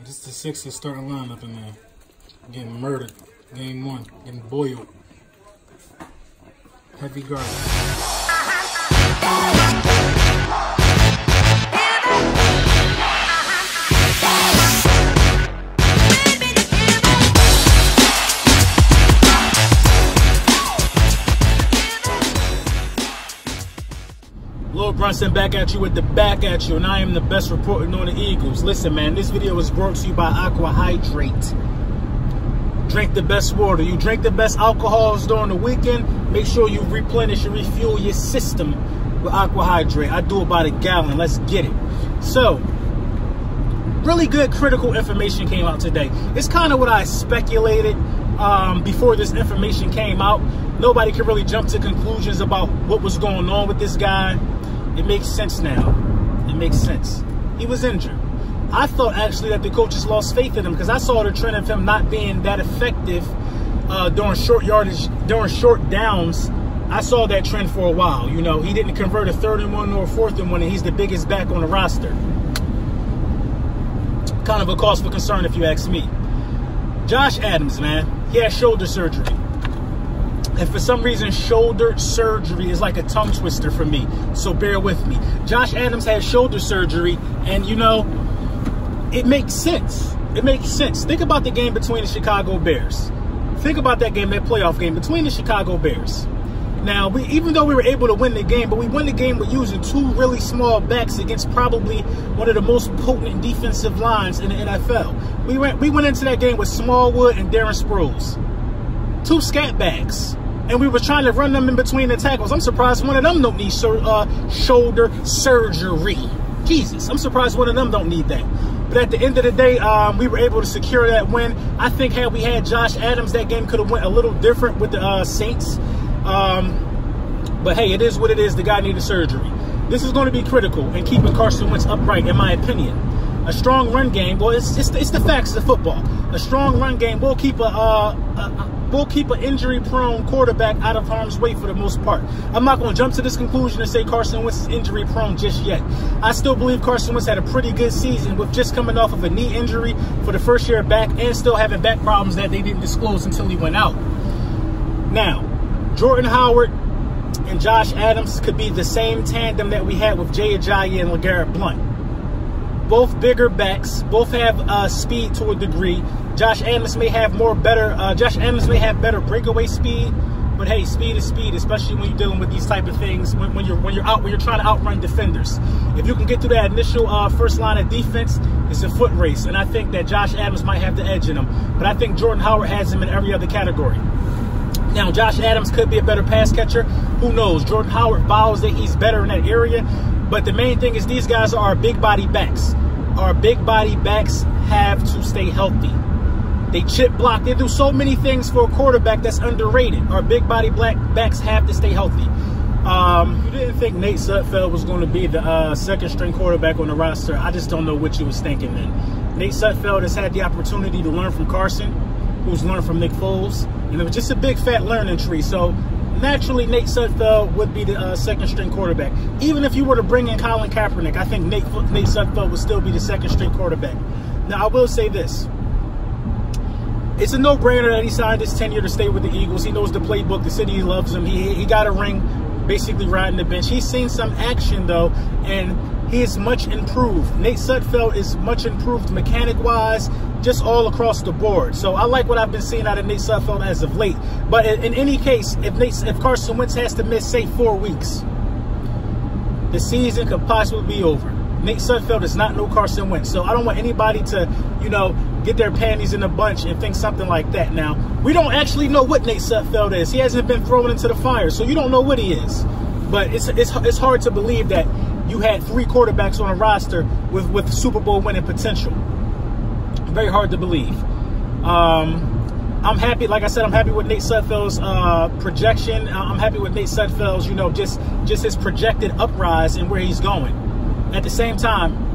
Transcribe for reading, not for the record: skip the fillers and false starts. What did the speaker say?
This is the Sixers starting lineup in there. Getting murdered. Game 1. Getting boiled. Heavy guard. Lord Brunson back at you with the back at you, and I am the best reporting on the Eagles. Listen, man, this video is brought to you by Aqua Hydrate. Drink the best water. You drink the best alcohols during the weekend. Make sure you replenish and refuel your system with Aqua Hydrate. I do about a gallon. Let's get it. So, really good critical information came out today. It's kind of what I speculated before this information came out. Nobody could really jump to conclusions about what was going on with this guy. It makes sense now. It makes sense. He was injured. I thought actually that the coaches lost faith in him because I saw the trend of him not being that effective during short yardage, during short downs. I saw that trend for a while. You know, he didn't convert a 3rd and 1 nor a 4th and 1, and he's the biggest back on the roster. Kind of a cause for concern if you ask me. Josh Adams, man, he had shoulder surgery. And for some reason, shoulder surgery is like a tongue twister for me. So bear with me. Josh Adams had shoulder surgery, and you know, it makes sense. It makes sense. Think about the game between the Chicago Bears. Think about that game, that playoff game between the Chicago Bears. Now, even though we were able to win the game, but we won the game with using 2 really small backs against probably one of the most potent defensive lines in the NFL. We went into that game with Smallwood and Darren Sproles. 2 scat backs. And we were trying to run them in between the tackles. I'm surprised one of them don't need shoulder surgery. Jesus, I'm surprised one of them don't need that. But at the end of the day, we were able to secure that win. I think had we had Josh Adams, that game could have went a little different with the Saints. But hey, it is what it is. The guy needed surgery. This is going to be critical in keeping Carson Wentz upright, in my opinion. A strong run game, well, it's the facts of football. A strong run game will keep an injury-prone quarterback out of harm's way for the most part. I'm not going to jump to this conclusion and say Carson Wentz is injury-prone just yet. I still believe Carson Wentz had a pretty good season with just coming off of a knee injury for the first year back and still having back problems that they didn't disclose until he went out. Now, Jordan Howard and Josh Adams could be the same tandem that we had with Jay Ajayi and LeGarrette Blount. Both bigger backs, both have speed to a degree. Josh Adams may have better breakaway speed, but hey, speed is speed, especially when you're dealing with these type of things. When you're trying to outrun defenders. If you can get through that initial first line of defense, it's a foot race, and I think that Josh Adams might have the edge in him. But I think Jordan Howard has him in every other category. Now, Josh Adams could be a better pass catcher. Who knows? Jordan Howard vows that he's better in that area. But the main thing is these guys are big body backs. Our big body backs have to stay healthy. They chip block. They do so many things for a quarterback that's underrated. Our big body backs have to stay healthy. You didn't think Nate Sudfeld was going to be the second string quarterback on the roster. I just don't know what you was thinking then. Nate Sudfeld has had the opportunity to learn from Carson, who's learned from Nick Foles. And it was just a big fat learning tree. So naturally, Nate Sudfeld would be the second string quarterback. Even if you were to bring in Colin Kaepernick, I think Nate Sudfeld would still be the second string quarterback. Now, I will say this. It's a no-brainer that he signed his tenure to stay with the Eagles. He knows the playbook. The city loves him. He got a ring basically riding the bench. He's seen some action, though, and he is much improved. Nate Sudfeld is much improved mechanic-wise, just all across the board. So I like what I've been seeing out of Nate Sudfeld as of late. But in any case, if Carson Wentz has to miss, say, 4 weeks, the season could possibly be over. Nate Sudfeld is not no Carson Wentz. So I don't want anybody to, you know, get their panties in a bunch and think something like that. Now, we don't actually know what Nate Sudfeld is. He hasn't been thrown into the fire, so you don't know what he is. But it's hard to believe that you had 3 quarterbacks on a roster with Super Bowl winning potential. Very hard to believe. I'm happy, like I said, I'm happy with Nate Sudfeld's projection. I'm happy with Nate Sudfeld's, you know, just his projected uprise and where he's going. At the same time,